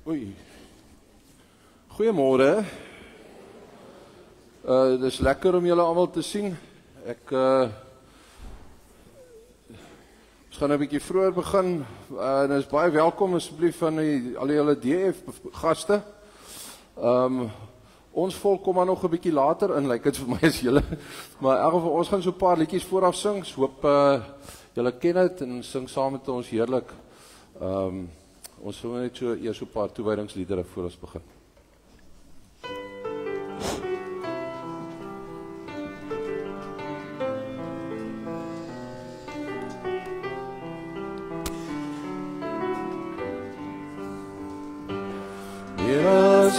Oei. Goeiemôre. Dis lekker om julle almal te sien. Ons gaan 'n bietjie vroeër begin. En is baie welkom asseblief van al julle DF gaste. Ons volk kom maar nog 'n bietjie later in, lyk dit vir my as julle. Maar in elk geval ons gaan so 'n paar liedjies vooraf sing. Hoop julle ken dit en sing saam met ons heerlik. Ons sal net eers so 'n paar toewydingsliedere voor ons begin. Oh,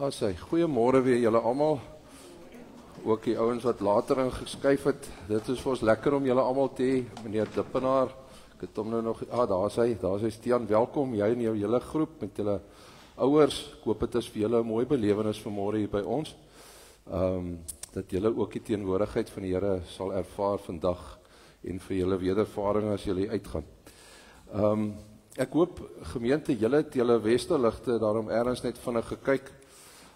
Daar sê, goeiemôre weer julle almal. Ook die ouens wat later ingeskuif het. Dit is vir ons lekker om julle almal te hê. Meneer Dippenaar, ek het hom nou nog, daar is Stian, welkom, jy en jou hele groep met julle ouers. Ek hoop dit is vir julle 'n mooi belewenis vanmôre hier by ons. Dat julle ook die teenwoordigheid van die Here sal ervaar vandag en vir julle wedervaring as julle uitgaan. Ek hoop gemeente, julle het julle westerligte daarom ergens net vinnig gekyk,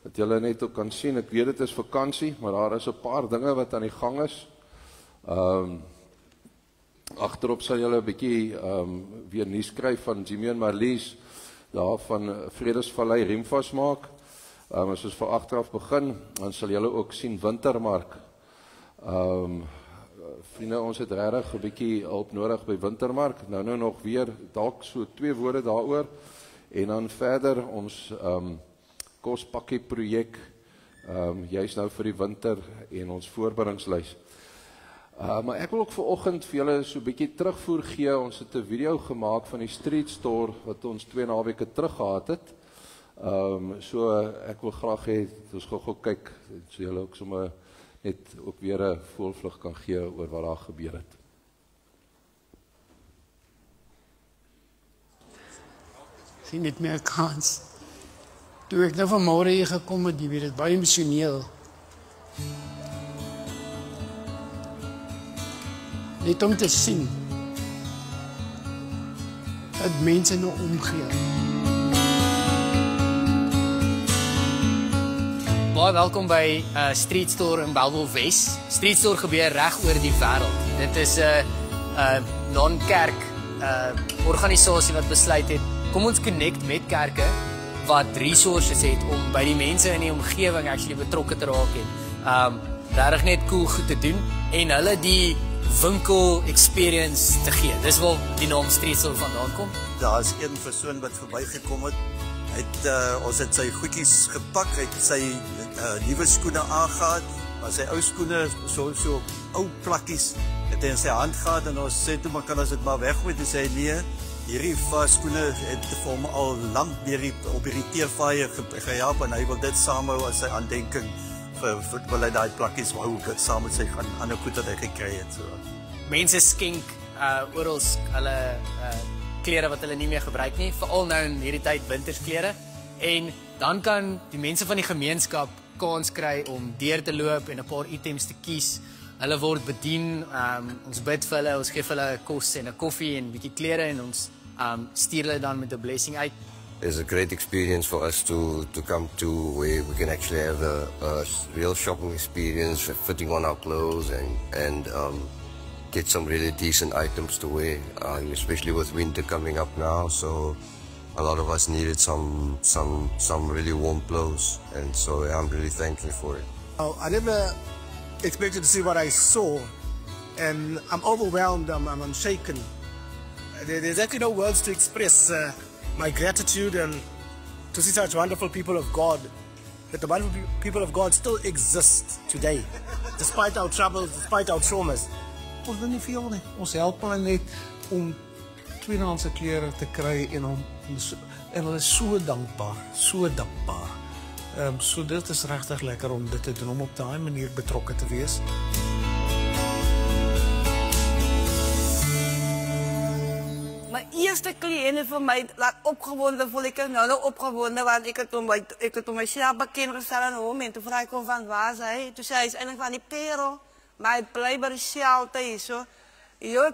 dat julle net ook kan sien. Ek weet dit is vakansie, maar daar is 'n paar dinge wat aan die gang is. Agterop sal julle 'n bietjie weer nuus skryf van Jimmy en Marlies daar van Vredesvallei Riemvas maak. As ons van agteraf begin, dan sal julle ook sien Wintermark. Vriende, ons het regtig 'n bietjie hulp nodig by Wintermark. Nou nog weer dalk so 2 woorde daaroor en dan verder ons kospakkie projek, juist nou vir die winter en ons voorbereidingslys. Maar ek wil ook vanoggend vir julle so 'n bietjie terugvoer gee. Ons het 'n video gemaak van die street store wat ons 2 naweke terug gehad het. So ek wil graag hê ons gou kyk, so julle ook sommer net ook weer 'n voorvlug kan gee oor wat daar gebeur het. Sien net meer kans. Toe ek nou vanmôre hier gekom het, jy weet dit baie emosioneel. Net om te sien dat mense nou omgee. Baie welkom by Street Store in Bellville Wes. Street Store gebeur reg oor die wêreld. Dit is 'n non-kerk organisasie wat besluit het, kom ons connect met kerke wat resources het om by die mense in die omgewing actually betrokke te raak en regtig net cool goed te doen en hulle die winkel experience te gee. Dis waar die naam Street Store vandaan kom. Daar is een persoon wat verbygekom het. Ons het sy goedjies gepak, hy het sy nuwe skoene aangehad, maar sy ou skoene, so ou plakkies, het hy in sy hand gehad en ons sê toe, maar kan ons dit maar weggooi? Hy sê nee, hierdie skoene het vir hom al lank op hierdie teervaaier gehelp en hy wil dit saamhou as sy aandenking wil hy daai plakkies hou, dit saam met sy ander goed wat hy gekry het. So. Mense skenk oral hulle klere wat hulle nie meer gebruik nie, veral nou in hierdie tyd wintersklere. En dan kan die mense van die gemeenskap kans kry om deur te loop en 'n paar items te kies. Hulle word bedien, ons bid vir hulle, ons gee vir hulle kos en 'n koffie en 'n bietjie klere en ons stuur hulle dan met 'n blessing uit. It's a great experience for us to come to where we can actually have a real shopping experience, fitting on our clothes and get some really decent items to wear, especially with winter coming up now. So a lot of us needed some really warm clothes, and so I'm really thankful for it. I never expected to see what I saw, and I'm overwhelmed. I'm shaken. There's actually no words to express my gratitude and to see such wonderful people of God. That the wonderful people of God still exist today, despite our troubles, despite our traumas. Ons wil nie veel nie. Ons help hulle net om tweedehandse klere te kry en hulle is so dankbaar, so dankbaar. So dit is regtig lekker om dit te doen, om op daai manier betrokke te wees. My eerste kliënt vir my laat opgewonde voel ek nou opgewonde want ek het hom myself bekend gestel aan hom en toe vra ek hom van waar is hy? Toe sê hy is eintlik van die Pero. Maar hy bly by die shelter hier so.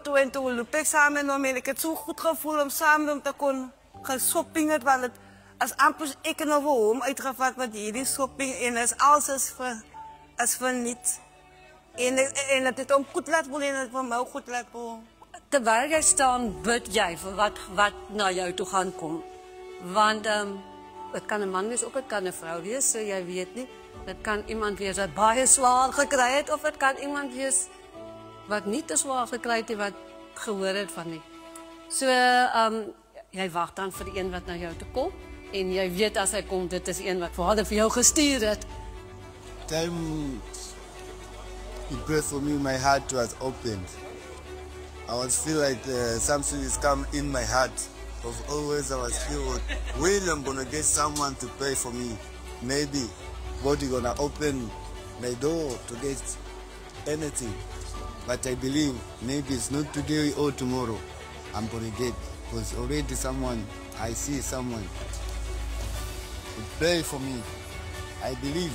Toe en toe loop ek saam met hom en ek het so goed gevoel om saam met hom te kon gaan shopping het, want het is amper ek en hom uitgevat met hierdie shopping en alles is vir niets. En het het hom goed laat voel en het vir my goed laat voel. Terwyl jy staan, bid jy vir wat na jou toe gaan kom. Want het kan 'n man wees, ook het kan 'n vrou wees, so jy weet nie. Dit kan iemand wees wat baie swaar gekry het, of dit kan iemand wees wat nie te swaar gekry het, wat gehoor het van nie. So, jy wag dan vir die een wat na jou toe kom, en jy weet as hy kom, dit is een wat Vader vir jou gestuur het. Time he prayed for me, my heart was opened. I was feel like something is come in my heart. Of always I was feel, when I'm gonna get someone to pray for me. maybe God is gonna open my door to get anything. But I believe maybe it's not today or tomorrow I'm gonna get, because already I see someone who pray for me. I believe.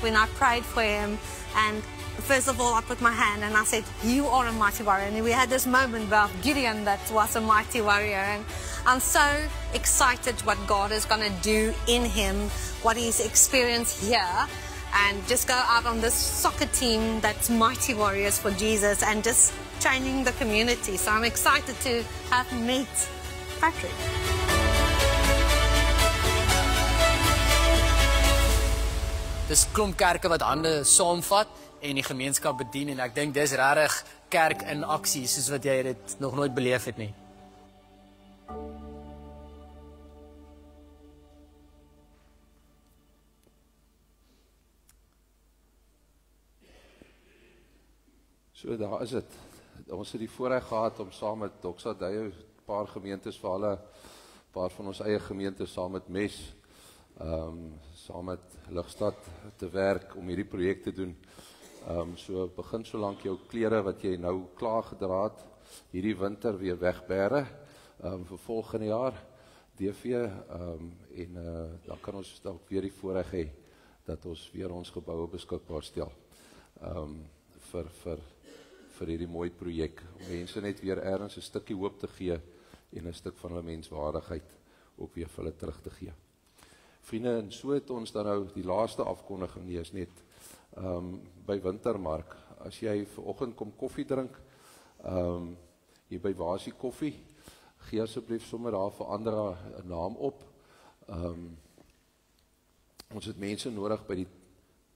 When I prayed for him, and first of all I put my hand and I said, you are a mighty warrior. And we had this moment about Gideon that was a mighty warrior. And I'm so excited what God is going to do in him, what he's experienced here. And just go out on this soccer team that's mighty warriors for Jesus and just training the community. So I'm excited to have met Patrick. Dis klomp kerke wat hande saamvat en die gemeenskap bedien en ek dink dis regtig kerk in aksie soos wat jy dit nog nooit beleef het nie. So daar is dit. Ons het die voorreg gehad om saam met Doxa Dayo 'n paar gemeentes vir hulle, 'n paar van ons eie gemeentes saam met MES, saam met Ligstad te werk om hierdie projek te doen. So begin solank jou klere wat jy nou klaar gedra het, hierdie winter weer wegbere, vir volgende jaar, DV, en dan kan ons dalk weer die voorreg hê, dat ons weer ons geboue beskikbaar stel, vir hierdie mooi projek, om mense net weer ergens 'n stukkie hoop te gee, en 'n stuk van hulle menswaardigheid ook weer vir hulle terug te gee. Vriende, en so het ons dan nou die laaste afkondiging nie is net by Wintermark. As jy vanoggend kom koffie drink, hier by Wasie Koffie, gee asseblief sommer daar vir ander 'n naam op. Ons het mense nodig by die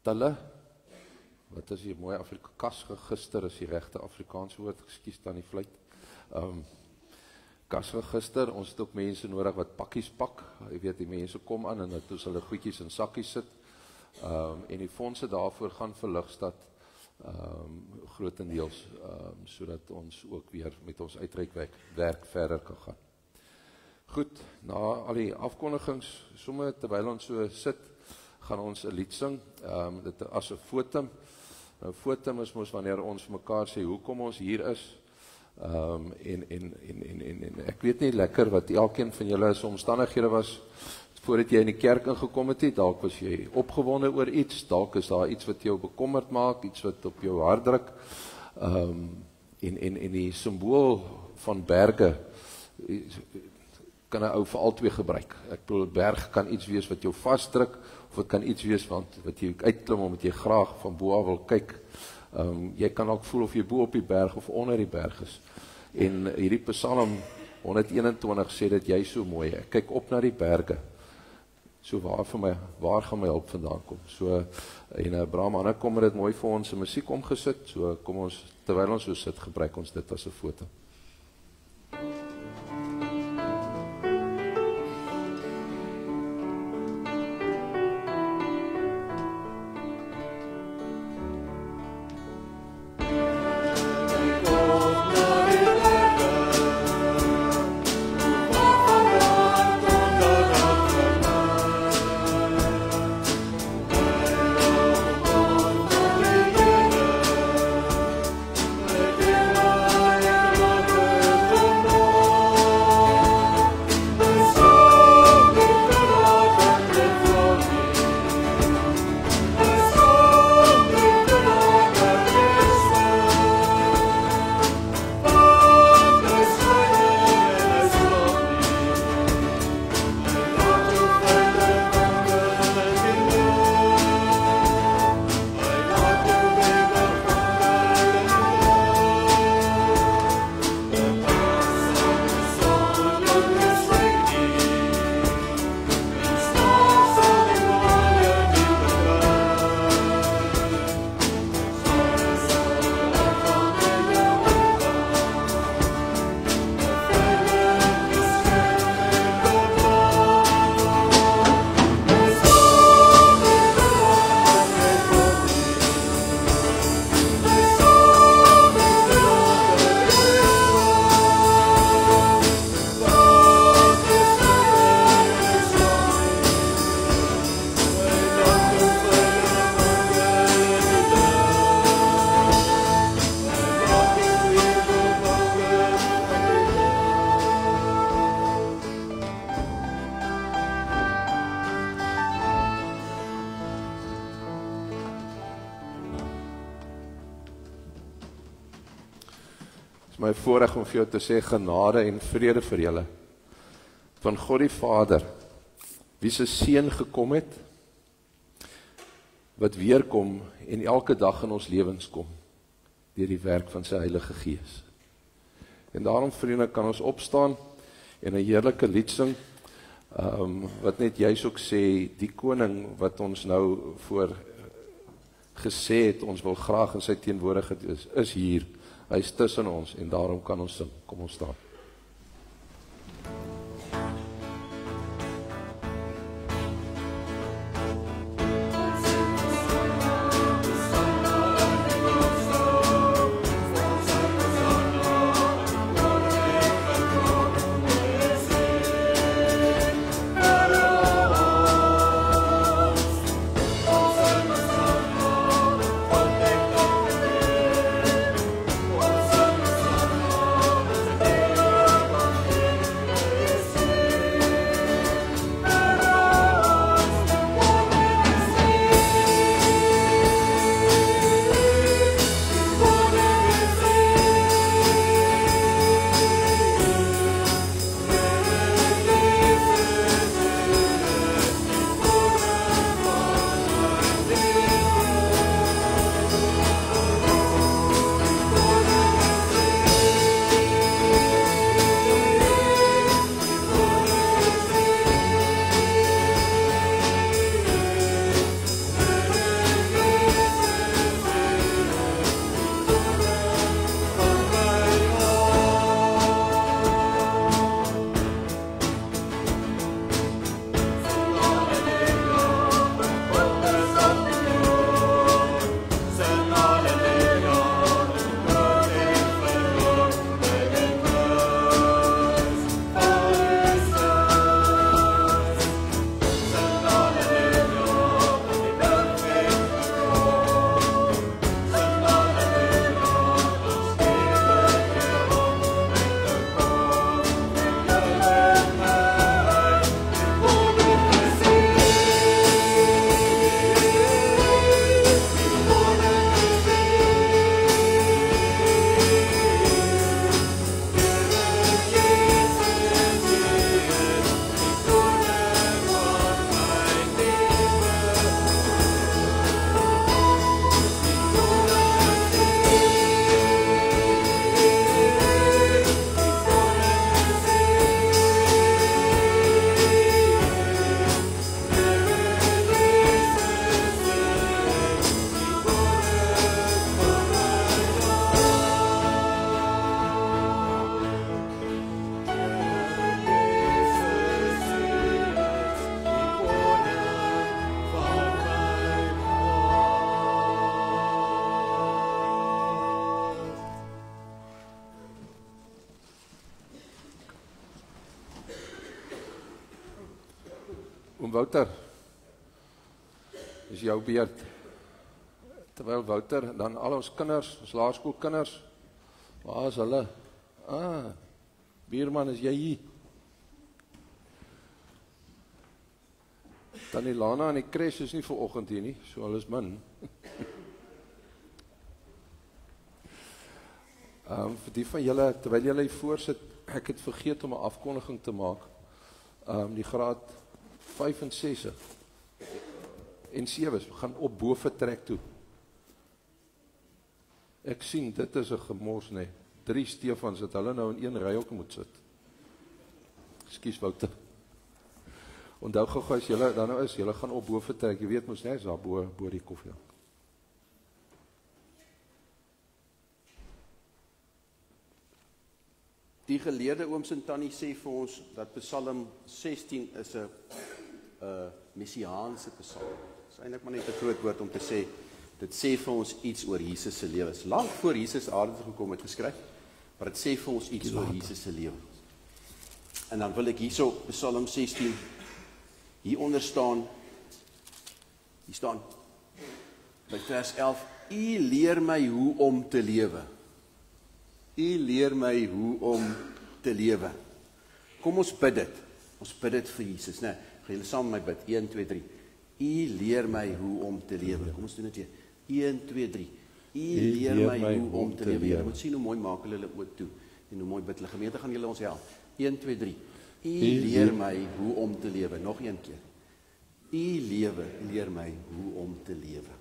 tille. Wat is die mooi kasregister, is die regte Afrikaanse woord, ekskuus dan die fluit. Kasregister, ons het ook mense nodig wat pakkies pak. Jy weet, die mense kom aan en toe hulle goedjies in sakkies sit. En die fondse daarvoor gaan vir Ligstad grootendeels, sodat ons ook weer met ons uitreikwerk verder kan gaan. Goed, na al die afkondigings, somme terwyl ons so sit, gaan ons 'n lied sing, dit as 'n fotum. Nou fotum is mos wanneer ons vir mekaar sê hoekom ons hier is. En ek weet nie lekker wat elkeen van julle se omstandighede was voordat jy in die kerk ingekom het, dalk was jy opgewonde oor iets, dalk is daar iets wat jou bekommerd maak, iets wat op jou hart druk, en die simbool van berge kan 'n ou vir albei gebruik. Ek bedoel, berg kan iets wees wat jou vasdruk, of dit kan iets wees wat jy uitklim omdat jy graag van bo af wil kyk. Jy kan ook voel of jy bo op die berg of onder die berg is. En hierdie Psalm 121 sê dit jy so mooi, ek kyk op na die berge. So waar gaan my hulp vandaan kom? So, en Bram Hanne kom dit mooi vir ons in musiek omgesit, so kom ons, terwyl ons so sit, gebruik ons dit as 'n foto. Lord. is my voorreg om vir jou te sê genade en vrede vir julle. Van God die Vader, wie se seun gekom het, wat weerkom en elke dag in ons lewens kom, deur die werk van sy Heilige Gees. En daarom, vriende, kan ons opstaan en 'n heerlike lied sing, wat net juis ook sê, die koning wat ons nou voor gesê het, ons wil graag in sy teenwoordigheid is hier, hy is tussen ons, en daarom kan ons sing. Kom ons staan. Oom Wouter, is jou beurt. Terwyl Wouter, dan al ons kinders, ons laerskoolkinders, waar is hulle? Bierman, is jy hier? Tannie Lana en die crash is nie vanoggend hier nie, so hulle is min. Vir die van julle, terwyl julle hier voorsit, ek het vergeet om 'n afkondiging te maak. Die graad 5 en 6 en 7 gaan op bo vertrek toe. Ek sien, dit is 'n gemors, nee. 3 Stefans het hulle nou in een ry ook moet sit. Ekskuus Wouter. Onthou gou as julle dan nou is, julle gaan op bo vertrek. Jy weet mos net, is daar bo die koffie. Die geleerde ooms en tannie sê vir ons dat Psalm 16 is 'n messiaanse psalm. Dit is eintlik maar net 'n groot woord om te sê, dit sê vir ons iets oor Jesus se lewe. Dit is lank voor Jesus aarde toe gekom het geskryf, maar dit sê vir ons iets oor Jesus se lewe. En dan wil ek hierso Psalm 16 hieronder staan. Hier staan by vers 11: U leer my hoe om te lewe. U leer my hoe om te lewe. Kom ons bid dit. Ons bid dit vir Jesus, né? Gaan julle saam met my bid? 1, 2, 3. U leer my hoe om te lewe. Kom ons doen dit weer. 1, 2, 3. leer my hoe om te lewe. Jy moet sien hoe mooi maak hulle oop toe, en hoe mooi bid hulle. Gemeente gaan julle ons help. 1, 2, 3. U leer my hoe om te lewe. Nog een keer. U leer my hoe om te lewe.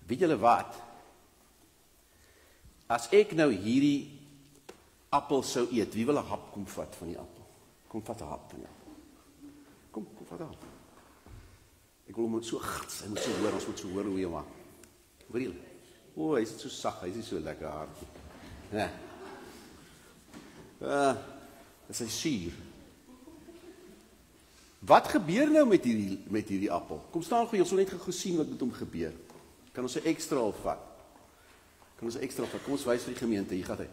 Weet julle wat? As ek nou hierdie appel sou eet, wie wil 'n hap kom vat van die appel? Kom vat 'n hap van die appel. Kom vat 'n hap. Ek wil hom so gats, hy moet so hoor, ons moet so hoor hoe hy maak. Hoor julle? O, hy is so sag, hy is so lekker hard. Ja. Dis hy suur. Wat gebeur nou met hierdie appel? Kom staan gou, ons wil net gou sien wat met hom gebeur. Kan ons 'n ekstra al vat? Kom ons wys vir die gemeente, hier gaan hy.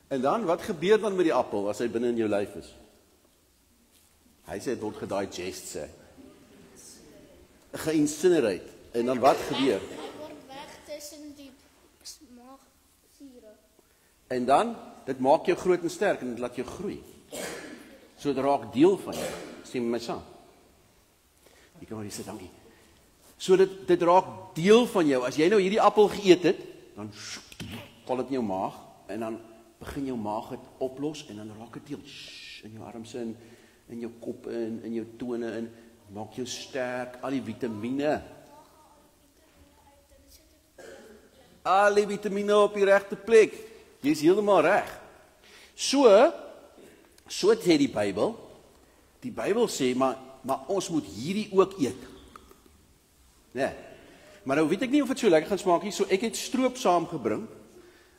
En dan, wat gebeur dan met die appel, as hy binne in jou lyf is? Hy sê, het word gedigest, sê. Geïncinerate. En dan wat gebeur? Hy word weg tussen die maagsiere. En dan, dit maak jou groot en sterk, en dit laat jou groei. So dit raak deel van jou. Stem met my saam. Jy kan maar hier sit, dankie. So dit raak deel van jou. As jy nou hierdie appel geëet het, dan val dit in jou maag, en dan begin jou maag het oplos, en dan raak dit deel, in jou arms in jou kop in jou tone in, maak jou sterk, al die vitamiene. Al die vitamiene op die regte plek. Jy is heeltemal reg. So sê die Bybel. Die Bybel sê, maar ons moet hierdie ook eet. Nee. Maar nou weet ek nie of dit so lekker gaan smaak nie, so ek het stroop saamgebring.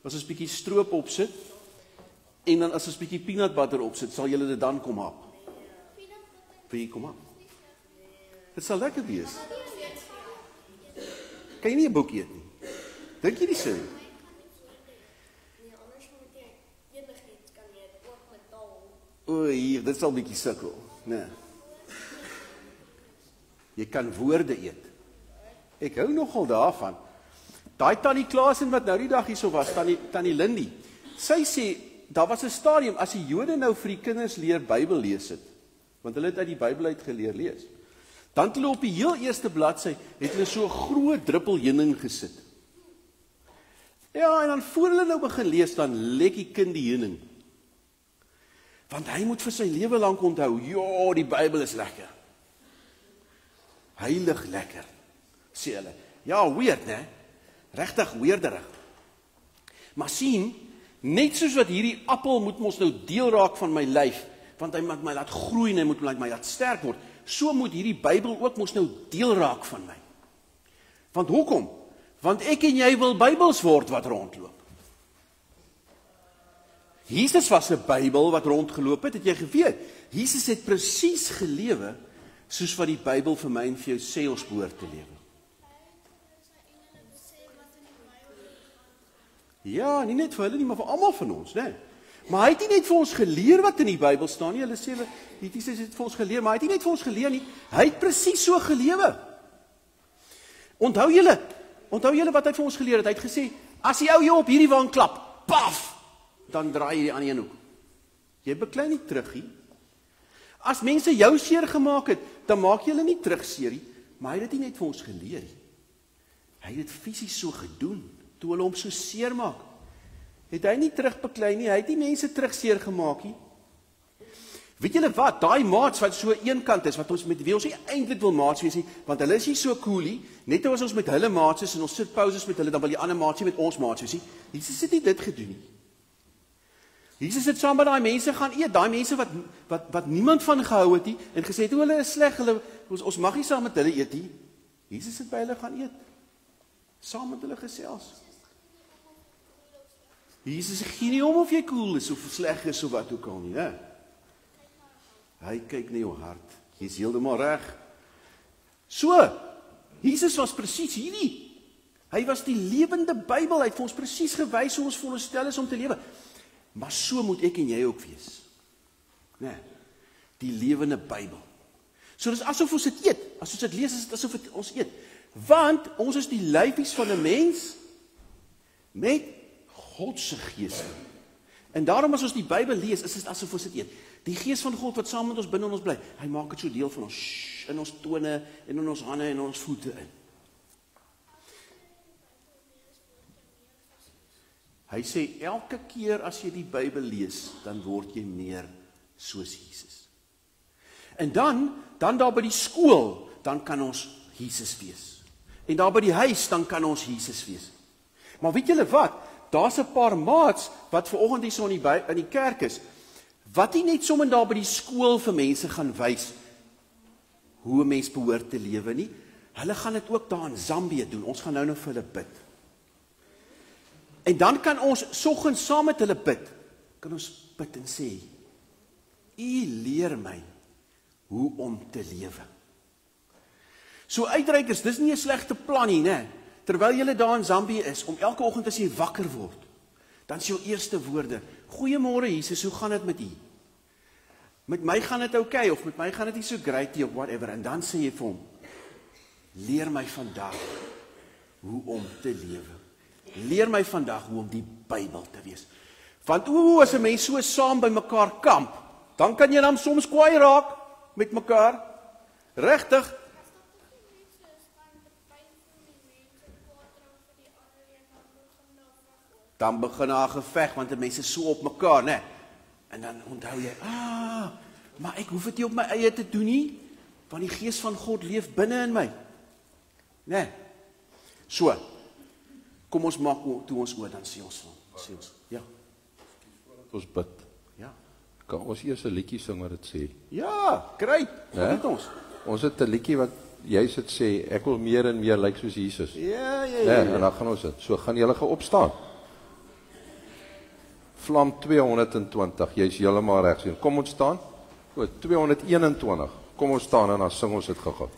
As ons 'n bietjie stroop opsit, en dan as ons 'n bietjie peanut butter opsit, sal julle dit dan kom hap. Wil jy kom hap? Dit sal lekker wees. Kan jy nie 'n boek eet nie? Dink jy nie so? O, hier, dit sal bietjie sukkel. Nee. Jy kan woorde eet. Ek hou nogal daarvan. Daai tannie Klaasen wat nou die dag hierso was, tannie Lindy. Sy sê, daar was 'n stadium as die Jode nou vir die kinders leer Bybel lees het, want hulle het uit die Bybel uit geleer lees. Dan het hulle op die heel eerste bladsy het hulle so 'n groot druppel heuning gesit. Ja, en dan voor hulle nou begin lees, dan lek die kind die heuning. Want hy moet vir sy lewe lank onthou, ja, die Bybel is lekker. Heilig lekker, sê hulle. Ja, weird, né? Regtig weirderig. Maar sien, net soos wat hierdie appel moet mos nou deel raak van my lyf, want hy moet my laat groei en hy moet my laat sterk word, so moet hierdie Bybel ook mos nou deel raak van my. Want hoekom? Want ek en jy wil Bybels word wat rondloop. Jesus was 'n Bybel wat rondgeloop het jy geweet? Jesus het presies gelewe soos wat die Bybel vir my en vir jou sê ons behoort te lewe. Ja, nie net vir hulle nie, maar vir almal van ons, né? Maar hy het nie net vir ons geleer wat in die Bybel staan nie. Hulle sê Jesus het vir ons geleer, maar hy het nie net vir ons geleer nie. Hy het presies so gelewe. Onthou julle wat hy vir ons geleer het? Hy het gesê, as die ou jou op hierdie wang klap, paf, dan draai jy die ander een hoek. Jy beklei nie terug nie. As mense jou seer gemaak het, dan maak jy hulle nie terug seer nie, maar hy het dit nie net vir ons geleer nie. Hy het dit fisies so gedoen, toe hulle hom so seer maak. Het hy nie terugbeklei nie, hy het nie mense terug seer gemaak nie. Weet julle wat, daai maats wat so een kant is, wat ons met wie ons nie eintlik wil maats wees nie, want hulle is nie so cool nie, net as ons met hulle maats is en ons sit pauses met hulle, dan wil die ander maats nie met ons maats wees nie. Jesus het nie dit gedoen nie. Jesus het saam met daai mense gaan eet, daai mense wat niemand van gehou het nie, en gesê het, hulle is sleg, ons mag nie saam met hulle eet nie. Jesus het by hulle gaan eet, saam met hulle gesels. Jesus gee nie om of jy cool is, of sleg is, of wat ook al nie, né? Hy kyk na jou hart, jy is heeltemal reg. So, Jesus was presies hierdie. Hy was die lewende Bybel, hy het vir ons presies gewys hoe ons veronderstel is om te lewe. Maar so moet ek en jy ook wees. Nee, die lewende Bybel. So dis asof ons dit eet, as ons dit lees, is dit asof ons eet. Want ons is die lyfies van 'n mens met God se gees. En daarom as ons die Bybel lees, is dit asof ons dit eet. Die Gees van God wat saam met ons binne ons bly, hy maak dit so deel van ons, in ons tone, en in ons hande, en in ons voete in. Hy sê, elke keer as jy die Bybel lees, dan word jy meer soos Jesus. En dan daar by die skool, dan kan ons Jesus wees. En daar by die huis, dan kan ons Jesus wees. Maar weet julle wat? Daar's 'n paar maats, wat vanoggend hier so in die kerk is, wat nie net sommer daar by die skool vir mense gaan wys, hoe 'n mens behoort te lewe nie, hulle gaan dit ook daar in Zambië doen, ons gaan nou vir hulle bid. En dan kan ons soggens saam met hulle bid, kan ons bid en sê, U leer my hoe om te lewe. So uitreikers, dis nie 'n slegte plan nie, né? Terwyl julle daar in Zambië is, om elke oggend as jy wakker word, dan is jou eerste woorde, Goeiemôre Jesus, hoe gaan dit met u? Met my gaan dit okay, of met my gaan dit nie so great nie, of whatever, en dan sê jy vir hom, leer my vandag hoe om te lewe. Leer my vandag hoe om die Bybel te wees. Want as 'n mens so saam by mekaar kamp, dan kan jy dan soms kwaai raak met mekaar. Regtig? Dan begin daar 'n geveg, want die mense is so op mekaar, né? En dan onthou jy, maar ek hoef dit nie op my eie te doen nie, want die Gees van God leef binne in my. Né? So, kom ons maak toe ons oor, dan sê ons, ja. Ons bid. Ja. Kan ons eers 'n liedjie sing wat dit sê? Ja, great. Wat het ons? Ons het 'n liedjie wat jy sit sê, ek wil meer en meer lyk soos Jesus. Ja. En dan gaan ons dit. So gaan julle opstaan. Vlam 220, jy is heeltemal reg sien. Kom ons staan. Goed, 221. Kom ons staan en dan sing ons dit gou-gou.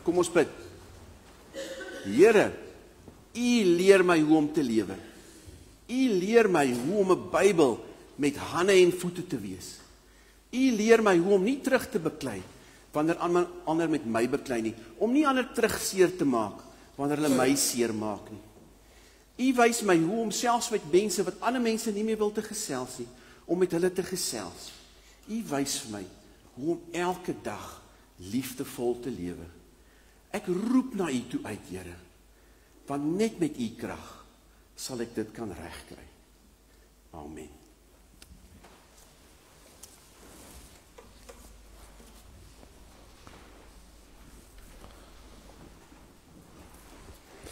Kom ons bid. Here, U leer my hoe om te lewe. U leer my hoe om 'n Bybel met hande en voete te wees. U leer my hoe om nie terug te beklei wanneer ander met my beklei nie, om nie ander terugseer te maak wanneer hulle my seer maak nie. U wys my hoe om selfs met mense wat ander mense nie meer wil te gesels nie, om met hulle te gesels. U wys vir my hoe om elke dag liefdevol te lewe. Ek roep na U toe uit, Here, want net met U krag sal ek dit kan regkry. Amen.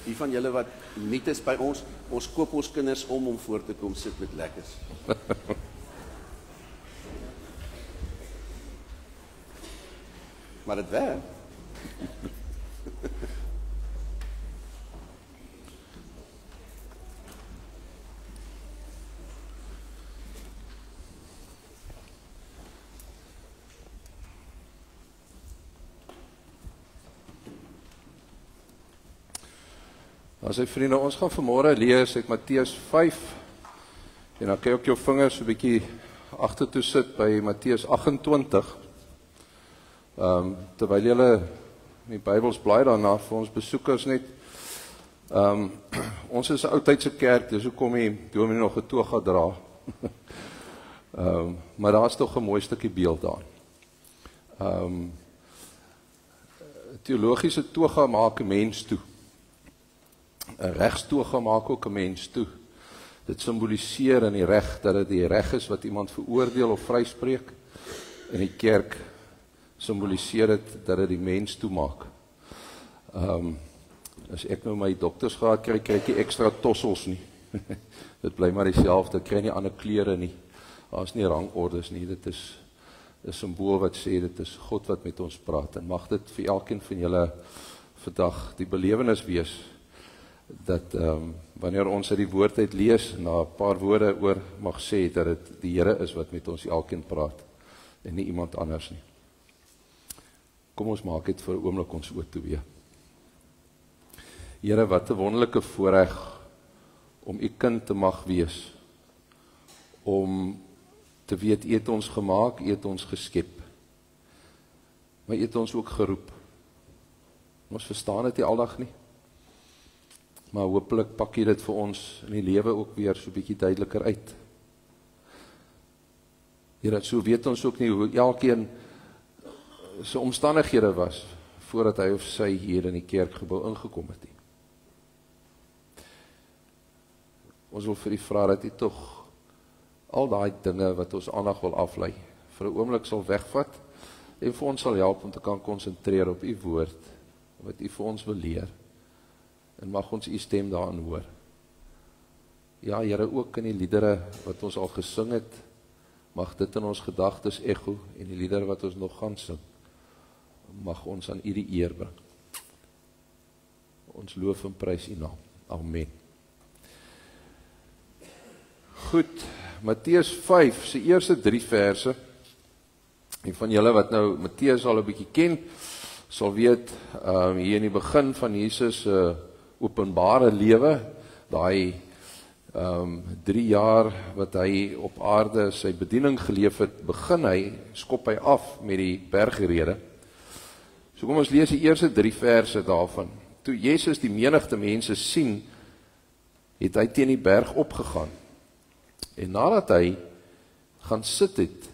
Die van julle wat nuut is by ons koop ons kinders om voor te kom sit met lekkers. Maar dit werk. As hy vriende, ons gaan vanmôre lees uit Matteus 5 en dan kan jy ook jou vingers so 'n bietjie agtertoe sit by Matteus 28. Terwyl julle in die Bybels blaai daarna vir ons besoekers net. Ons is 'n oudtydse kerk, dis hoekom die dominee nog 'n toga dra. Maar daar's tog 'n mooi stukkie beeld daar. Teologiese toga maak 'n mens toe. 'n Regstoga maak ook 'n mens toe. Dit simboliseer in die reg dat dit die reg is wat iemand veroordeel of vryspreek. In die kerk simboliseer dit dat dit die mens toemaak. As ek nou my doktersgraad kry, kry ek nie ekstra tossels nie. Dit bly maar dieselfde, kry nie ander klere nie. Daar's nie rangordes nie. Dit is 'n simbool wat sê dit is God wat met ons praat. En mag dit vir elkeen van julle vandag die belewenis wees dat wanneer ons uit die woord uit lees, na 'n paar woorde oor mag sê dat dit die Here is wat met ons elkeen praat en nie iemand anders nie. Kom ons maak dit vir 'n oomblik ons oë toe weer. Here, wat 'n wonderlike voorreg om u kind te mag wees, om te weet u het ons gemaak, u het ons geskep, maar u het ons ook geroep. Ons verstaan dit nie aldag nie, maar hopelik pak jy dit vir ons in die lewe ook weer so 'n bietjie duideliker uit. Here, so weet ons ook nie hoe elkeen sy omstandighede was voordat hy of sy hier in die kerkgebou ingekom het nie. Ons wil vir u vra dat u tog al daai dinge wat ons aandag wil aflei, vir 'n oomblik sal wegvat en vir ons sal help om te kan konsentreer op u woord, wat u vir ons wil leer. En mag ons u stem daarin hoor. Ja, Here, ook in die liedere wat ons al gesing het, mag dit in ons gedagtes echo, en die liedere wat ons nog gaan sing, mag ons aan u die eer bring. Ons loof en prys u naam. Amen. Goed, Matteus 5, sy eerste 3 verse, en van julle wat nou Matteus al 'n bietjie ken, sal weet, hier in die begin van Jesus openbare lewe, daai 3 jaar wat hy op aarde sy bediening geleef het, begin hy, skop hy af met die bergrede. So kom ons lees die eerste 3 verse daarvan. Toe Jesus die menigte mense sien, het hy teen die berg opgegaan. En nadat hy gaan sit het,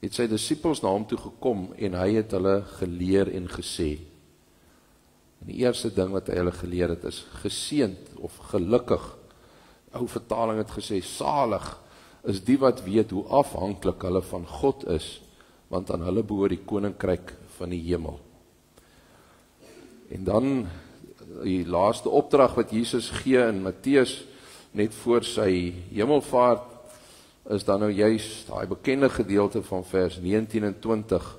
het sy disippels na hom toe gekom en hy het hulle geleer en gesê. En die eerste ding wat hy hulle geleer het is geseënd of gelukkig. Ou vertaling het gesê salig is die wat weet hoe afhanklik hulle van God is, want aan hulle behoort die koninkryk van die hemel. En dan die laaste opdrag wat Jesus gee in Matteus net voor sy hemelvaart is dan nou juist daai bekende gedeelte van vers 19 en 20.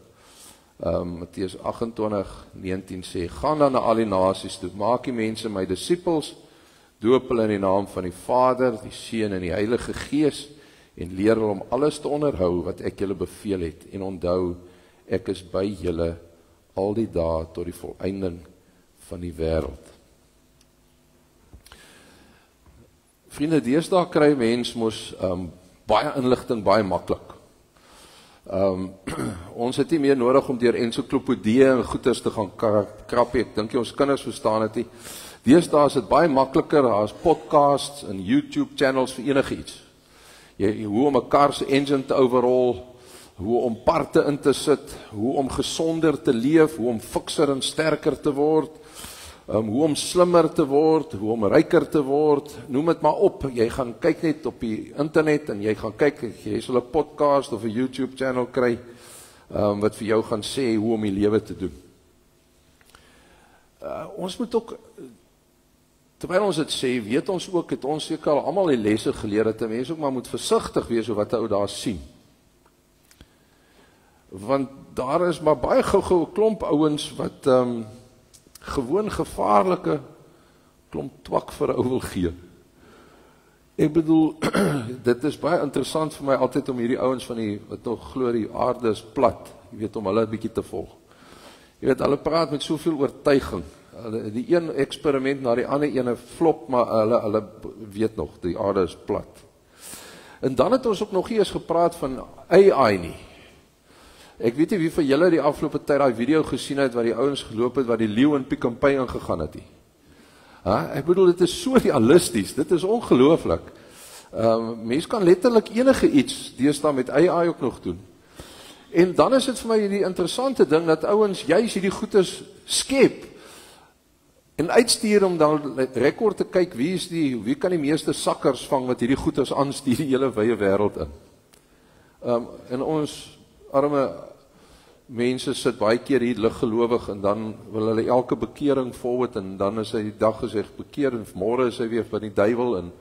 Matteus 28:19 sê, gaan dan na al die nasies toe, maak die mense my disippels, doop hulle in die naam van die Vader, die Seun en die Heilige Gees, en leer hulle om alles te onderhou wat ek julle beveel het, en onthou, ek is by julle al die dae tot die volëinding van die wêreld. Vriende, deesdae kry mens mos baie inligting baie maklik. Ons het nie meer nodig om deur ensiklopedieë en goeters te gaan krap. Ek dink ons kinders verstaan dit nie. Deesdae is dit baie makliker, daar's podcasts en YouTube channels vir enige iets. Hoe om 'n kar se engine te overhaul, hoe om parte in te sit, hoe om gesonder te leef, hoe om fikser en sterker te word, hoe om slimmer te word, hoe om ryker te word, noem dit maar op. Jy gaan kyk net op die internet en jy gaan kyk, jy sal 'n podcast of 'n YouTube channel kry wat vir jou gaan sê hoe om die lewe te doen. Ons moet ook Terwyl ons dit sê, weet ons ook, het ons seker al almal die lesse geleer, dat 'n mens ook maar moet versigtig wees oor wat 'n ou daar sien. Want daar is maar baie gou 'n klomp ouens wat gewoon gevaarlike klomp twak vir 'n ou wil gee. Ek bedoel, dit is baie interessant vir my altyd om hierdie ouens van die, wat nog glo die aarde is plat, jy weet, om hulle 'n bietjie te volg. Jy weet, hulle praat met soveel oortuiging. Die een eksperiment na die ander ene flop, maar hulle weet nog, die aarde is plat. En dan het ons ook nog nie eens gepraat van AI nie. Ek weet nie wie van julle die afgelope tyd daai video gesien het, waar die ouens geloop het, waar die leeu in Pick n Pay ingegaan het nie. Ek bedoel, dit is so realisties, dit is ongelooflik. Mens kan letterlik enige iets deesdae met AI ook nog doen. En dan is dit vir my die interessante ding, dat ouens juis hierdie goeders skep, en uitstuur om dan rekord te kyk, wie kan die meeste sakkers vang, wat hierdie goeders aanstuur die hele wye wêreld in. En ons arme mense sit baie keer hier liggelowig, en dan wil hulle elke bekering forward, en dan is hy die dag gesê bekeer, en môre is hy weer van die duiwel, en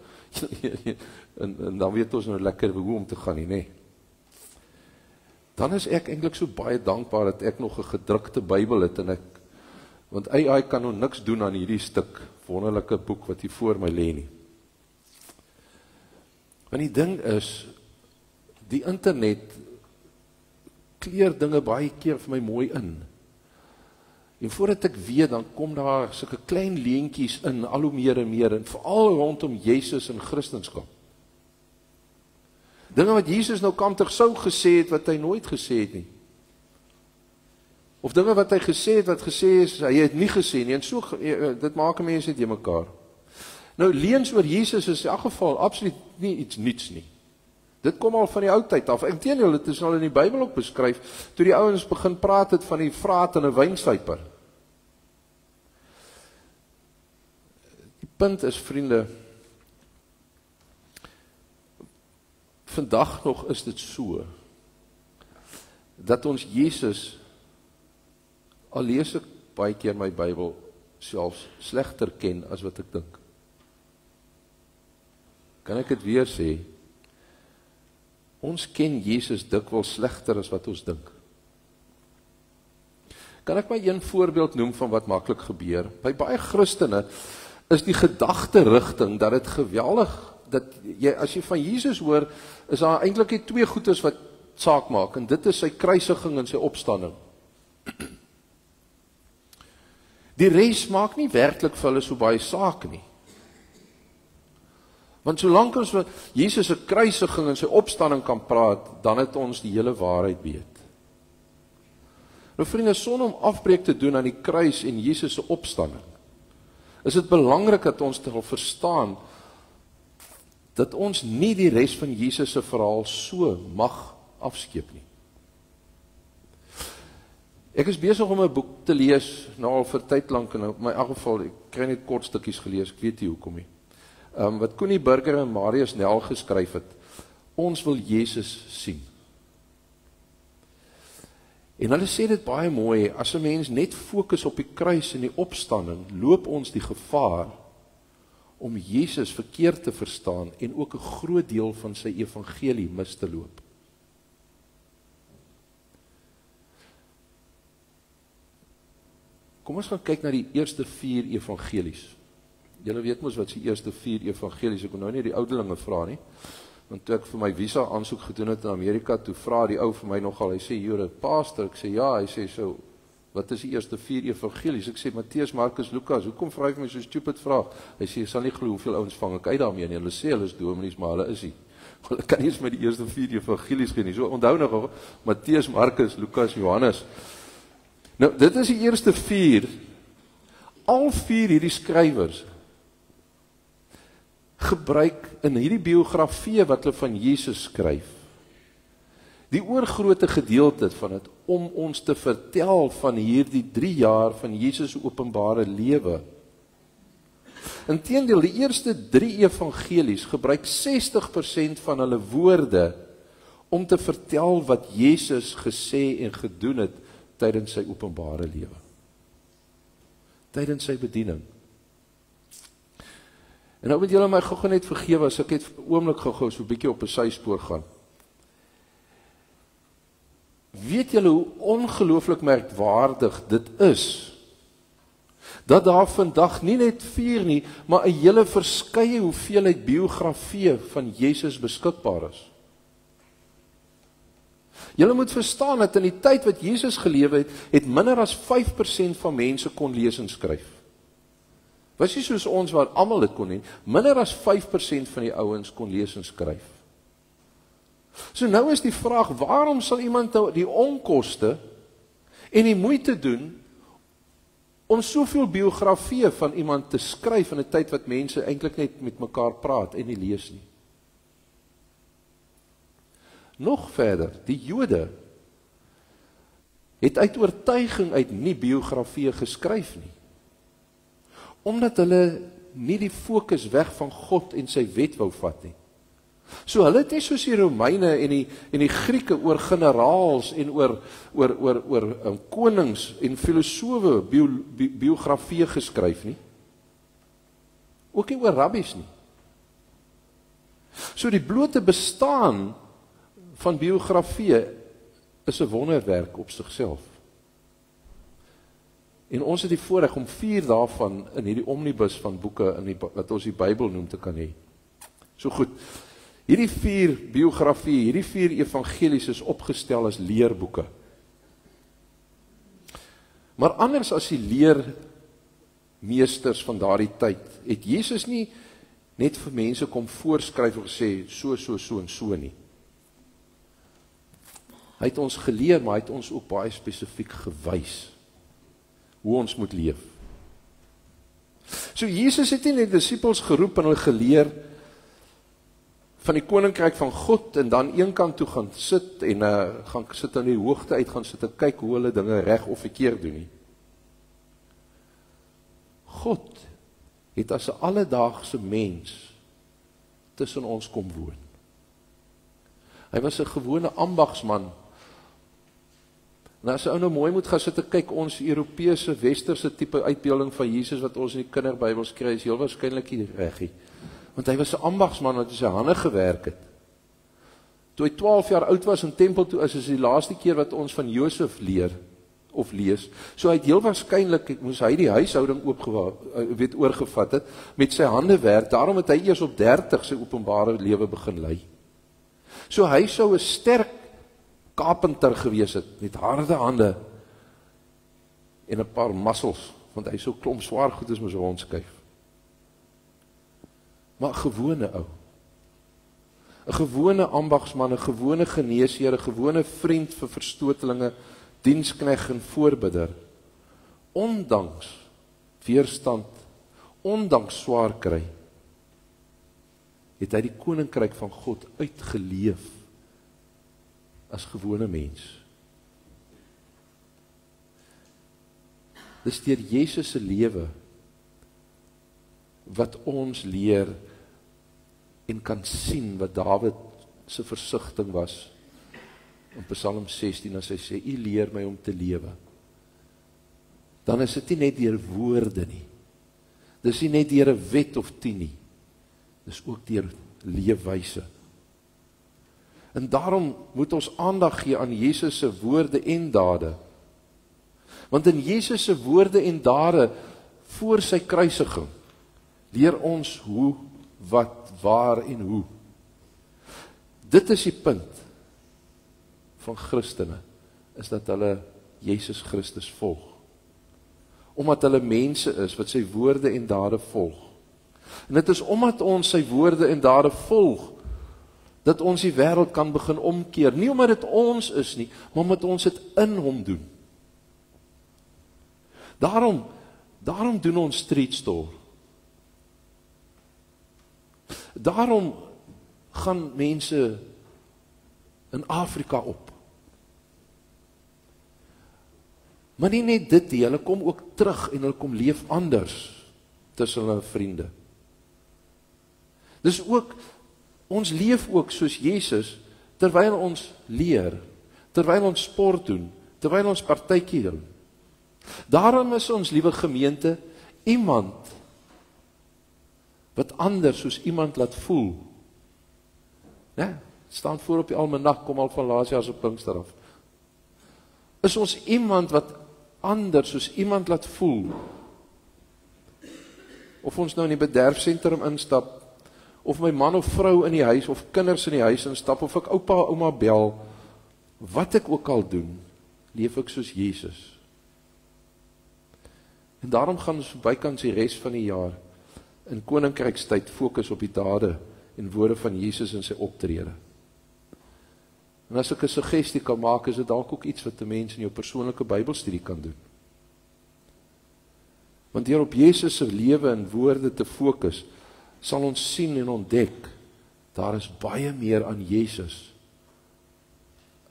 dan weet ons nou lekker hoe om te gaan nie, nee. Dan is ek eintlik so baie dankbaar, dat ek nog 'n gedrukte Bybel het, want AI kan nou niks doen aan hierdie stuk wonderlike boek wat hier voor my lê nie. Want die ding is, die internet kleer dinge baie keer vir my mooi in. En voordat ek weet, dan kom daar sulke klein leentjies in, al hoe meer en meer, en veral rondom Jesus en Christendom. Dinge wat Jesus nou kantig sou gesê het, wat hy nooit gesê het nie. Of dinge wat hy gesê het, wat gesê is, hy het nie gesê nie, en so, dit maak mense net in mekaar. Nou, leuns oor Jesus is in elk geval absoluut nie iets niets nie. Dit kom al van die ou tyd af. Inteendeel, dit is al in die Bybel ook beskryf, toe die ouens begin praat het van die vraat en 'n wynsuiper. Die punt is, vriende, vandag nog is dit so, dat ons Jesus, al lees ek baie keer my Bybel, selfs slegter ken as wat ek dink. Kan ek dit weer sê? Ons ken Jesus dikwels slegter as wat ons dink. Kan ek my een voorbeeld noem van wat maklik gebeur? By baie Christene is die gedagterigting dat dit geweldig, dat jy, as jy van Jesus hoor, is daar eintlik net twee goedes wat saak maak, en dit is sy kruisiging en sy opstanding. Die res maak nie werklik vir hulle so baie saak nie. Want solank ons van Jesus se kruisiging en sy opstanding kan praat, dan het ons die hele waarheid weet. Nou vriende, sonder om afbreek te doen aan die kruis en Jesus se opstanding, is dit belangrik dat ons te verstaan dat ons nie die res van Jesus se verhaal so mag afskeep nie. Ek is besig om 'n boek te lees, nou al vir tyd lank, en op my geval, ek kry net kort stukkies gelees, ek weet nie hoekom nie. Wat Connie Burger en Marius Nel geskryf het, ons wil Jesus sien. En hulle sê dit baie mooi, as 'n mens net fokus op die kruis en die opstanding, loop ons die gevaar om Jesus verkeerd te verstaan en ook 'n groot deel van sy evangelie mis te loop. Kom ons gaan kyk na die eerste 4 evangelies. Julle weet mos wat die eerste 4 evangelies, ek kon nou nie die ouderlinge vra nie, want toe ek vir my visa aansoek gedoen het in Amerika, toe vra die ou vir my nogal, hy sê, "You're a pastor," ek sê, "Ja," hy sê, "So, wat is die eerste 4 evangelies?" Ek sê, "Matteus, Markus, Lukas." "Hoekom vra jy vir my so stupid vraag?" Hy sê, "Jy sal nie glo hoeveel ouens vang ek uit daarmee nie, hulle sê hulle is dominees, maar hulle is nie. Hulle kan nie eens met die eerste 4 evangelies gee nie." So onthou nog, Matteus, Markus, Lukas, Johannes. Nou, dit is die eerste 4. Al 4 hierdie skrywers gebruik in hierdie biografie wat hulle van Jesus skryf, die oorgrote gedeelte van dit, om ons te vertel van hierdie 3 jaar van Jesus se openbare lewe. Inteendeel, die eerste 3 evangelies gebruik 60% van hulle woorde om te vertel wat Jesus gesê en gedoen het tydens sy openbare lewe. Tydens sy bediening. En nou moet julle my gou net vergewe as ek het oomblik gou so 'n bietjie op 'n syspoor gaan. Weet julle hoe ongelooflik merkwaardig dit is, dat daar vandag nie net 4 nie, maar 'n hele verskeie hoeveelheid biografieë van Jesus beskikbaar is. Julle moet verstaan dat in die tyd wat Jesus geleef het, het minder as 5% van mense kon lees en skryf. Was nie soos ons waar almal dit kon nie, minder as 5% van die ouens kon lees en skryf. So nou is die vraag, waarom sal iemand nou die onkoste en die moeite doen om soveel biografieë van iemand te skryf in 'n tyd wat mense eintlik net met mekaar praat en nie lees nie? Nog verder, die Jode het uit oortuiging uit nie biografieë geskryf nie, omdat hulle nie die fokus weg van God en sy wet wou vat nie. So hulle het nie soos die Romeine en die Grieke oor generaals en oor konings en filosowe biografieë geskryf nie. Ook nie oor rabbies nie. So die blote bestaan van biografieë is 'n wonderwerk op sigself. En ons het die voorreg om 4 daarvan in hierdie omnibus van boeke wat ons die Bybel noem te kan hê. So goed. Hierdie 4 biografieë, hierdie 4 evangelies is opgestel as leerboeke. Maar anders as die leermeesters van daardie tyd, het Jesus nie net vir mense kom voorskryf en gesê, so en so nie. Hy het ons geleer, maar hy het ons ook baie spesifiek gewys hoe ons moet leef. So Jesus het nie net disippels geroep en hulle geleer van die koninkryk van God en dan een kant toe gaan sit en gaan sit aan die hoogte uit gaan sit en kyk hoe hulle dinge reg of verkeerd doen nie. God het as 'n alledaagse mens tussen ons kom woon. Hy was 'n gewone ambagsman. En as jy nou mooi moet gaan sit en kyk, ons Europese, westerse tipe uitbeelding van Jesus wat ons in die kinderbybels kry, is heel waarskynlik nie reg. Want hy was 'n ambagsman wat in sy hande gewerk het. Toe hy 12 jaar oud was en tempel toe is die laaste keer wat ons van Josef leer of lees. So hy het heel waarskynlik moes hy die huishouding oorgevat het met sy hande werk. Daarom het hy eers op 30 sy openbare lewe begin lei. So hy sou 'n sterk carpenter gewees het met harde hande en 'n paar muscles, want hy sou klomp swaar goed is met so rondskuif. Maar 'n gewone ou. 'n gewone ambagsman, 'n gewone geneesheer, 'n gewone vriend vir verstotelinge, dienskneg en voorbidder. Ondanks weerstand, ondanks swaar kry, het hy die koninkryk van God uitgeleef as gewone mens. Dis deur Jesus se lewe wat ons leer en kan sien wat Dawid se versigtiging was in Psalm 16 as hy sê, U leer my om te lewe. Dan is dit nie net deur woorde nie. Dis nie net deur 'n wet of 10 nie. Dis ook deur leefwyse. En daarom moet ons aandag gee aan Jesus se woorde en dade. Want in Jesus se woorde en dade voor sy kruisiging leer ons hoe, wat, waar en hoe. Dit is die punt van Christene, is dat hulle Jesus Christus volg. Omdat hulle mense is wat sy woorde en dade volg. En dit is omdat ons sy woorde en dade volg, dat ons die wêreld kan begin omkeer. Nie omdat dit ons is nie, maar omdat ons dit in hom doen. Daarom doen ons street store. Daarom gaan mense in Afrika op. Maar nie net dit nie, hulle kom ook terug en hulle kom leef anders tussen hulle vriende. Dis ook, ons leef ook soos Jesus, terwyl ons leer, terwyl ons sport doen, terwyl ons partytjie doen. Daarom is ons, liewe gemeente, iemand wat ander soos iemand laat voel. Ja, staan voor op die almanak, kom al van laas jaar se Pinkster af. Is ons iemand wat ander soos iemand laat voel? Of ons nou in die bederfsentrum instap, of my man of vrou in die huis, of kinders in die huis instap, of ek oupa, ouma bel, wat ek ook al doen, leef ek soos Jesus. En daarom gaan ons bykans die res van die jaar in koninkrykstyd fokus op die dade en woorde van Jesus in sy optrede. En as ek 'n suggestie kan maak, is dit dalk ook iets wat 'n mens in jou persoonlike Bybelstudie kan doen. Want deur op Jesus se lewe en woorde te fokus, sal ons sien en ontdek, daar is baie meer aan Jesus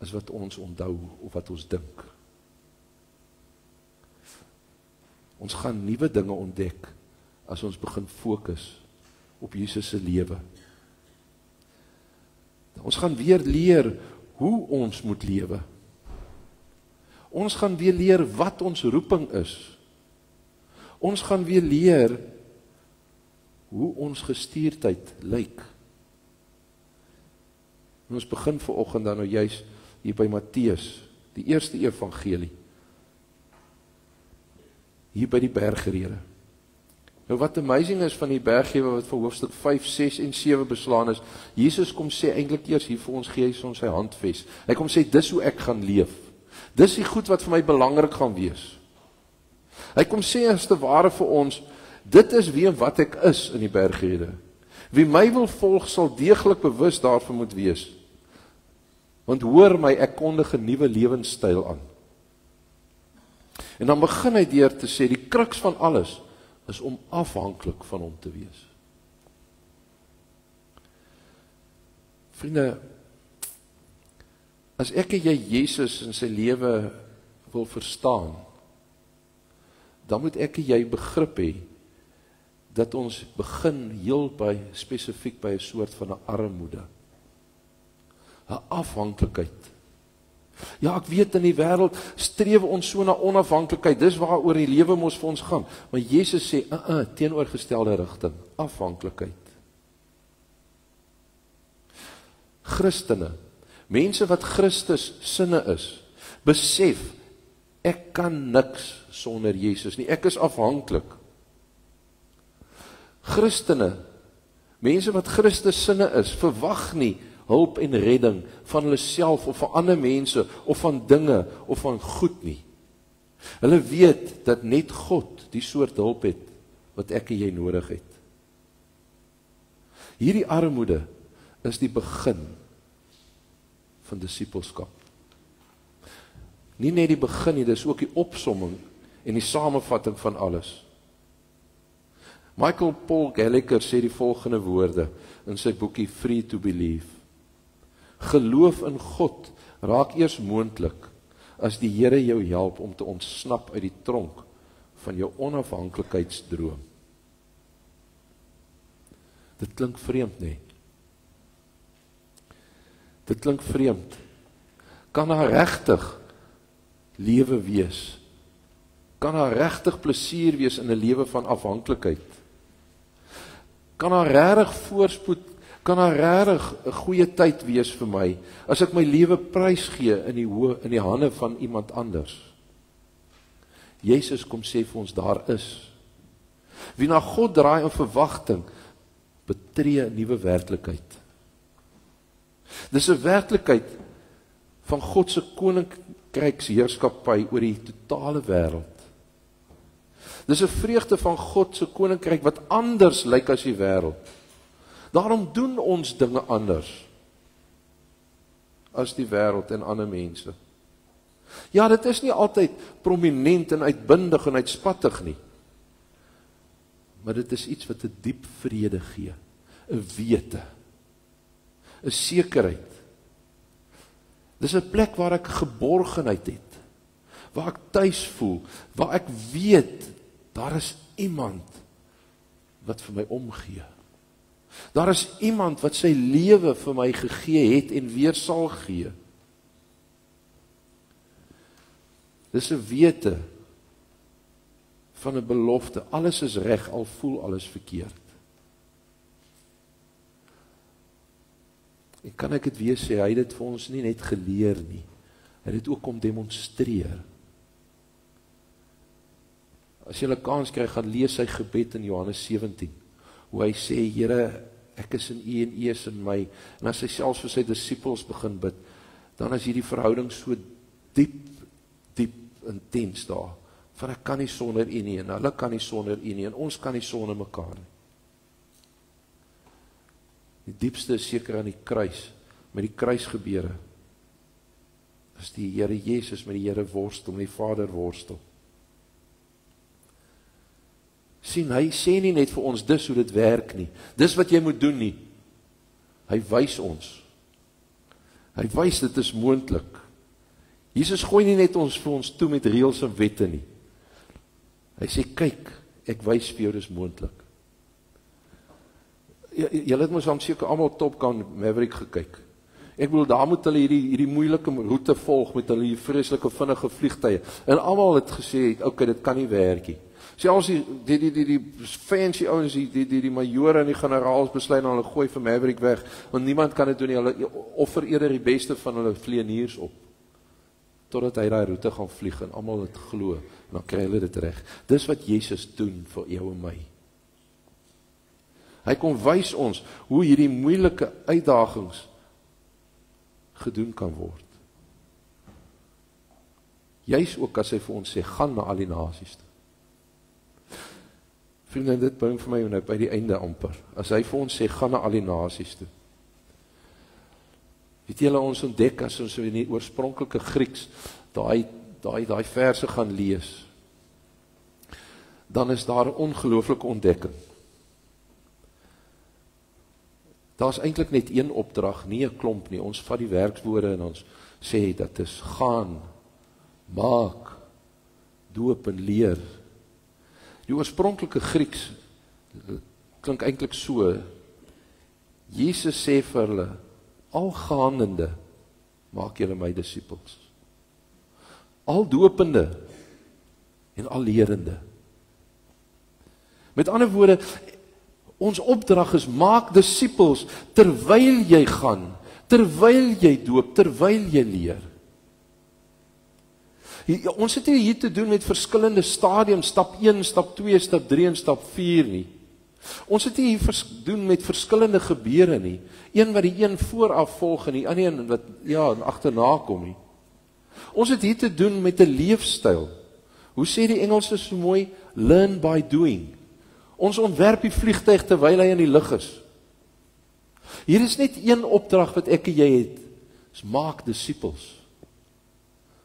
as wat ons onthou of wat ons dink. Ons gaan nuwe dinge ontdek as ons begin fokus op Jesus se lewe. Ons gaan weer leer hoe ons moet lewe. Ons gaan weer leer wat ons roeping is. Ons gaan weer leer hoe ons gestuurdheid lyk. En ons begin vanoggend dan nou juis hier by Matteus, die eerste evangelie. Hier by die bergrede. Nou wat amazing is van die bergrede wat vir hoofstuk 5, 6 en 7 beslaan is, Jesus kom sê eintlik eers hier vir ons gee hy ons sy handves. Hy kom sê dis hoe ek gaan leef. Dis die goed wat vir my belangrik gaan wees. Hy kom sê as te ware vir ons, dit is wie en wat ek is in die bergrede. Wie my wil volg sal deeglik bewus daarvan moet wees. Want hoor my, ek kondig 'n nuwe lewenstyl aan. En dan begin hy deur te sê, die kruks van alles is om afhanklik van hom te wees. Vriende, as ek en jy Jesus in sy lewe wil verstaan, dan moet ek en jy begrip hê, dat ons begin heel spesifiek by 'n soort van 'n armoede. 'n Afhanklikheid. Ja, ek weet in die wêreld streef ons so na onafhanklikheid, dis waaroor die lewe mos vir ons gaan. Maar Jesus sê, teenoorgestelde rigting, afhanklikheid. Christene, mense wat Christus sinne is, besef, ek kan niks sonder Jesus nie, ek is afhanklik. Christene, mense wat Christus sinne is, verwag nie hulp en redding van hulle self of van ander mense of van dinge of van goed nie. Hulle weet dat net God die soort hulp het wat ek en jy nodig het. Hierdie armoede is die begin van disippelskap. Nie net die begin nie, dis ook die opsomming en die samevatting van alles. Michael Paul Gallagher sê die volgende woorde in sy boekie Free to Believe. Geloof in God raak eers moontlik as die Here jou help om te ontsnap uit die tronk van jou onafhanklikheidsdroom. Dit klink vreemd, nee. Dit klink vreemd. Kan daar regtig lewe wees? Kan daar regtig plesier wees in 'n lewe van afhanklikheid? Kan daar regtig voorspoed, kan daar regtig 'n goeie tyd wees vir my, as ek my lewe prys gee in die hande van iemand anders? Jesus kom sê vir ons, daar is. Wie na God draai in verwagting, betree 'n nuwe werklikheid. Dis 'n werklikheid van God se koninkryksheerskappy oor die totale wêreld. Dis 'n vreugde van God se koninkryk wat anders lyk as die wêreld. Daarom doen ons dinge anders as die wêreld en ander mense. Ja, dit is nie altyd prominent en uitbundig en uitspattig nie. Maar dit is iets wat 'n diep vrede gee, 'n wete, 'n sekerheid. Dis 'n plek waar ek geborgenheid het, waar ek tuis voel, waar ek weet, daar is iemand wat vir my omgee. Daar is iemand wat sy lewe vir my gegee het en weer sal gee. Dis 'n wete van 'n belofte. Alles is reg, al voel alles verkeerd. En kan ek dit weer sê, hy het dit vir ons nie net geleer nie. Hy het dit ook kom demonstreer. As jy 'n kans kry, gaan lees sy gebed in Johannes 17, hoe hy sê, Here, ek is in U en U is in my, en as hy selfs vir sy disippels begin bid, dan is hierdie verhouding so diep intens daar, van ek kan nie sonder U nie, en hulle kan nie sonder U nie, en ons kan nie sonder mekaar nie. Die diepste is seker aan die kruis, met die kruisgebeure, is die Here Jesus met die Here worstel, met die Vader worstel. Sien, hy sê nie net vir ons, dis hoe dit werk nie, dis wat jy moet doen nie, hy wys ons, hy wys dit is moontlik. Jesus gooi nie net ons vir ons toe met reëls en wette nie, hy sê, kyk, ek wys vir jou, dis moontlik. Julle het mos aan seker almal Top Gun Maverick gekyk. Ek bedoel, daar moet hulle hierdie moeilike roete volg met hulle vreeslike vinnige vliegtuie. En almal het gesê, okay, dit kan nie werk nie. Selfs die fancy ouens, die majore en die generaals besluit en hulle gooi vir Maverick weg, want niemand kan dit doen nie, hulle offer eerder die beste van hulle vlieëniers op, totdat hy daai roete gaan vlieg en almal het glo, en dan kry hulle dit reg. Dis wat Jesus doen vir jou en my. Hy kom wys ons hoe hierdie moeilike uitdagings gedoen kan word. Juis ook as hy vir ons sê, gaan na al die nasies toe. Vriende, dit bring vir my nou by die einde amper. As hy vir ons sê, gaan na al die nasies toe. Weet julle, ons ontdek, as ons in die oorspronklike Grieks, daai verse gaan lees, dan is daar 'n ongelooflike ontdekking. Daar is eintlik net een opdrag, nie 'n klomp nie. Ons vat die werkswoorde en ons sê, dat is gaan, maak, doop en leer. Die oorspronklike Grieks klink eintlik so, Jesus sê vir hulle, al gaandende, maak julle my disippels. Al dopende, en al lerende. Met ander woorde, ons opdrag is, maak disippels, terwyl jy gaan, terwyl jy doop, terwyl jy leer. Ons het hier te doen met verskillende stadiums, stap 1, stap 2, stap 3 en stap 4 nie. Ons het hier doen met verskillende gebeure nie. Een wat die een vooraf volg en die ander een wat agterna kom nie. Ons het hier te doen met 'n leefstyl. Hoe sê die Engelse so mooi? Learn by doing. Ons ontwerp die vliegtuig terwyl hy in die lug is. Hier is net een opdrag wat ek en jy het. Is maak disippels.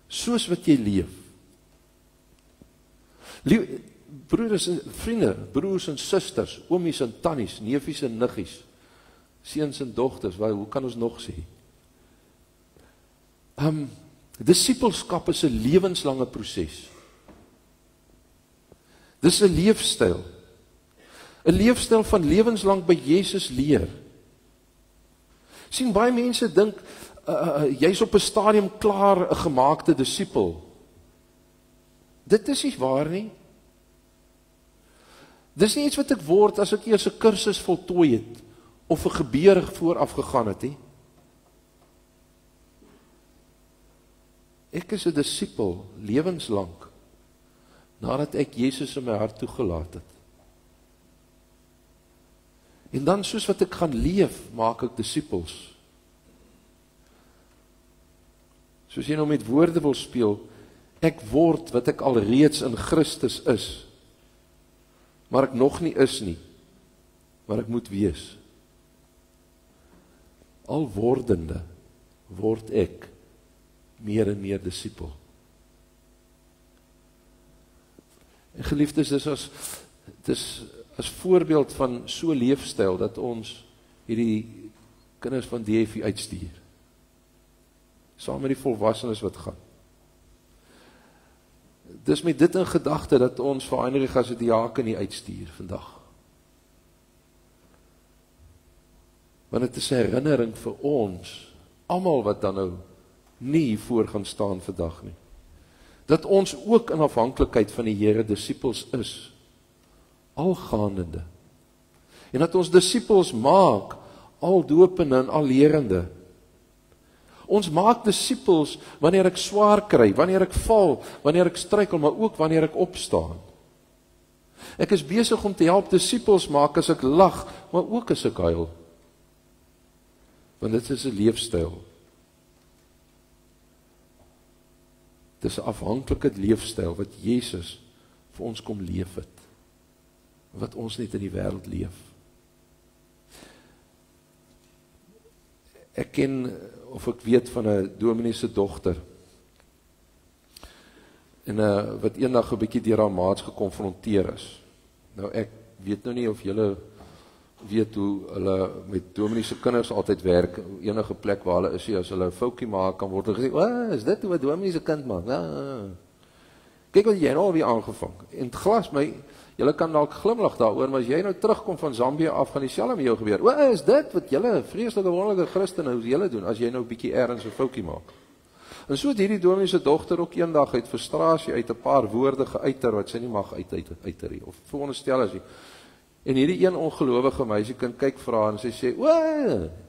Soos wat jy leef. Broeders en vriende, broers en susters, oomies en tannies, neefies en niggies, seuns en dogters, hoe kan ons nog sê? Disippelskap is 'n lewenslange proses. Dis 'n leefstyl. 'n leefstyl van lewenslang by Jesus leer. Sien, baie mense dink, jy's op 'n stadium klaar 'n gemaakte disipel. Dit is nie waar nie. Dis nie iets wat ek word as ek eers 'n kursus voltooi het, of 'n gebeure vooraf gegaan het nie. Ek is 'n disipel, lewenslang, nadat ek Jesus in my hart toegelaat het. En dan soos wat ek gaan leef, maak ek disipels. Soos jy nou met woorde wil speel, ek word wat ek al reeds in Christus is, maar ek nog nie is nie, maar ek moet wees. Al wordende, word ek meer en meer disipel. En geliefdes, dis as voorbeeld van so leefstyl, dat ons hierdie kinders van DFI uitstuur. Saam met die volwassenes wat gaan. Dis met dit in gedagte, dat ons vir Heinrich as 'n diaken nie uitstuur vandag. Want dit is 'n herinnering vir ons, almal wat dan nou nie voor gaan staan vandag nie, dat ons ook in afhanklikheid van die Here disipels is, algaandende. En dat ons disipels maak, al dopende en al lerende. Ons maak disippels wanneer ek swaar kry, wanneer ek val, wanneer ek struikel, maar ook wanneer ek opstaan. Ek is besig om te help disippels maak as ek lag, maar ook as ek huil. Want dit is 'n leefstyl. Dit is 'n afhanklike leefstyl wat Jesus vir ons kom leef het. Wat ons net in die wêreld leef. Ek ken, of ek weet van 'n dominee se dogter, en wat eendag 'n bietjie deur haar maats gekonfronteer is. Nou ek weet nou nie of julle weet hoe hulle met dominee se kinders altyd werk, enige plek waar hulle is, as hulle 'n foutjie maak, kan word gesê, is dit hoe 'n dominee se kind maak? Kyk wat jy nou alweer aangevang. En glas my, julle kan dalk glimlag daaroor, maar as jy nou terugkom van Zambië af, gaan dieselfde met jou gebeur. Is dit wat julle vreeslike wonderlike Christene, hoe julle doen, as jy nou 'n bietjie ergens 'n foutjie maak? En so het hierdie dominee se dogter ook eendag uit frustrasie uit 'n paar woorde geuiter wat sy nie mag uiter nie, of veronderstel as jy. En hierdie een ongelowige meisiekind kyk vir haar en sy sê,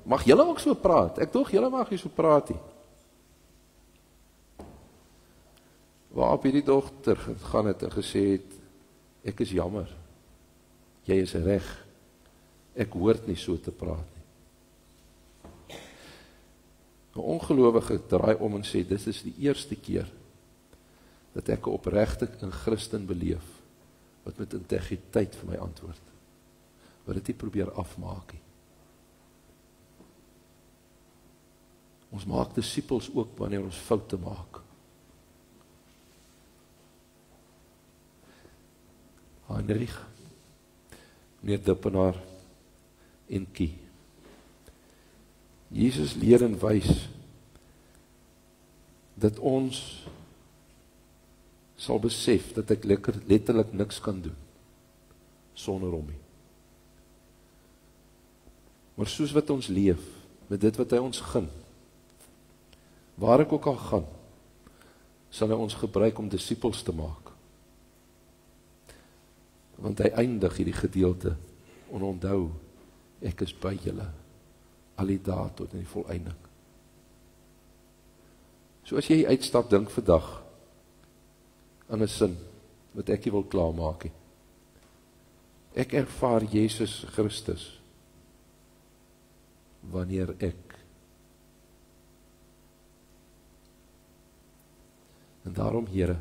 mag julle ook so praat? Ek dog julle mag nie so praat nie. Waarop hierdie dogter gaan het en gesê het, ek is jammer, jy is reg, ek hoort nie so te praat nie. 'n ongelowige draai om en sê, dit is die eerste keer dat ek 'n opregte in Christen beleef, wat met integriteit vir my antwoord, wat dit nie probeer afmaak nie. Ons maak disippels ook wanneer ons foute maak. Heinrich, meneer Dippenaar en Kie. Jesus leer en wys dat ons sal besef dat ek letterlik niks kan doen sonder hom nie. Maar soos wat ons leef, met dit wat hy ons gun, waar ek ook al gaan, sal hy ons gebruik om disippels te maak. Want hy eindig hierdie gedeelte, en onthou, ek is by julle, al die dae tot in die volëinding. So as jy uitstap, dink vandag, aan 'n sin, wat ek nie wil klaarmaak nie. Ek ervaar Jesus Christus, wanneer ek, en daarom Here,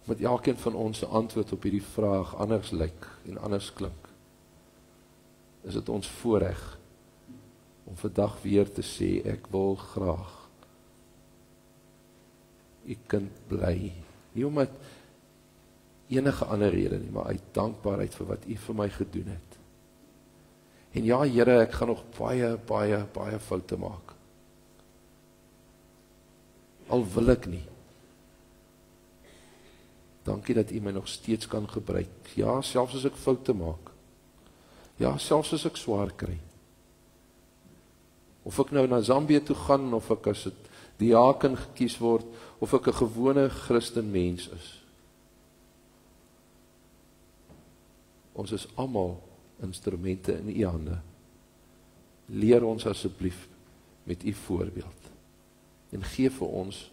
met elkeen van ons 'n antwoord op hierdie vraag anders lyk en anders klink, is dit ons voorreg om vandag weer te sê, ek wil graag u kind bly, nie omdat enige ander rede nie, maar uit dankbaarheid vir wat u vir my gedoen het. En ja, Here, ek gaan nog baie foute maak. Al wil ek nie. Dankie dat u my nog steeds kan gebruik. Ja, selfs as ek foute maak. Ja, selfs as ek swaar kry. Of ek nou na Zambië toe gaan, of ek as diaken gekies word, of ek 'n gewone Christen mens is. Ons is almal instrumente in u hande. Leer ons asseblief met u voorbeeld. En gee vir ons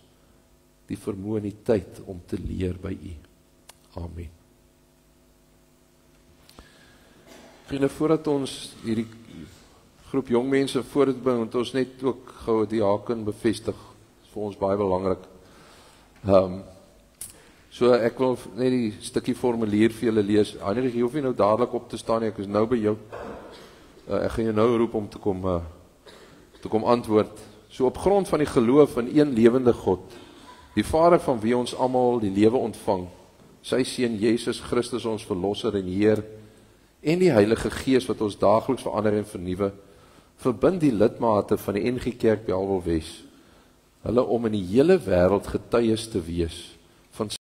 die vermoë en die tyd om te leer by u. Amen. Vriende, voordat ons hierdie groep jong mense voortbring, want ons net ook gou die diaken bevestig, is vir ons baie belangrik. So ek wil net die stukkie formulier vir julle lees. Heinrich, jy hoef nie nou dadelik op te staan nie, ek is nou by jou. Ek gaan jou nou roep om te kom antwoord. So op grond van die geloof in een lewende God, die Vader van wie ons almal die lewe ontvang, sy Seun Jesus Christus ons Verlosser en Heer, en die Heilige Gees wat ons daagliks verander en vernuwe, verbind die lidmate van die NG Kerk Bellville Wes, hulle om in die hele wêreld getuies te wees